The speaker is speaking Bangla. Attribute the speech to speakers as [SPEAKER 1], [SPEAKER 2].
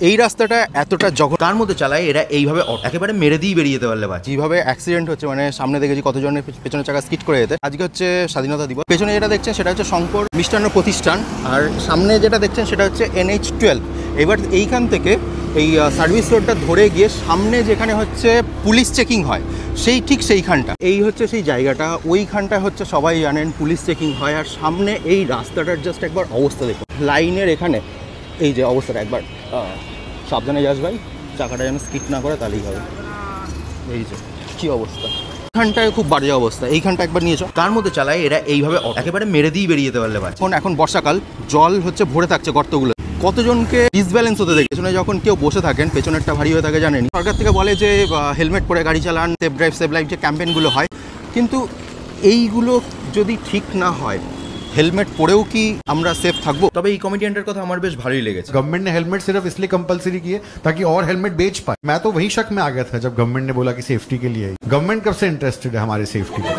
[SPEAKER 1] এই রাস্তাটা এতটা জঘন্য, তার মধ্যে চালায় এরা এইভাবে একেবারে মেরে দিয়ে বেরিয়ে যেতে পারলে বা যেভাবে অ্যাক্সিডেন্ট হচ্ছে, মানে সামনে দেখেছি কতজনের পেছনের চাকা স্কিড করে যেতে। আজকে হচ্ছে স্বাধীনতা দিবস। পেছনে যেটা দেখছেন সেটা হচ্ছে শঙ্কর মিষ্টান্ন প্রতিষ্ঠান, আর সামনে যেটা দেখছেন সেটা হচ্ছে NH-12। এবার এইখান থেকে এই সার্ভিস রোডটা ধরে গিয়ে সামনে যেখানে হচ্ছে পুলিশ চেকিং হয়, সেই ঠিক সেইখানটা, এই হচ্ছে সেই জায়গাটা। ওইখানটা হচ্ছে সবাই জানেন পুলিশ চেকিং হয়। আর সামনে এই রাস্তাটার জাস্ট একবার অবস্থা দেখুন, লাইনের এখানে এই যে অবস্থাটা, একবার সাবধানে যাস ভাই, চাকাটা যেন স্কিড না করে, তাহলেই হবে। এই যে কী অবস্থা, এইখানটায় খুব বাজে অবস্থা। এইখানটা একবার নিয়েছো, তার মধ্যে চালায় এরা এইভাবে একেবারে মেরে দিয়ে বেরিয়ে যেতে পারলে। এখন বর্ষাকাল, জল হচ্ছে ভরে থাকছে গর্তগুলো, কতজনকে ডিসব্যালেন্স হতে দেখে। পেছনে যখন কেউ বসে থাকেন, পেছনেরটা ভারী হয়ে থাকে জানেনি। সরকার থেকে বলে যে হেলমেট পরে গাড়ি চালান, সেফ ড্রাইভ সেভ লাইফ যে ক্যাম্পেইনগুলো হয়, কিন্তু এইগুলো যদি ঠিক না হয়, हेलमेट पड़ेও কি আমরা सेफ থাকবো? তবে এই কমিটিয়ানটার কথা আমার বেশ ভালোই লেগেছে।
[SPEAKER 2] गवर्नमेंट ने हेलमेट सिर्फ इसलिए कंपलसरी किए ताकि और हेलमेट बेच पाए। मैं तो वही शक में आ गया था जब गवर्नमेंट ने बोला कि सेफ्टी के लिए। गवर्नमेंट कब से इंटरेस्टेड है हमारी सेफ्टी में?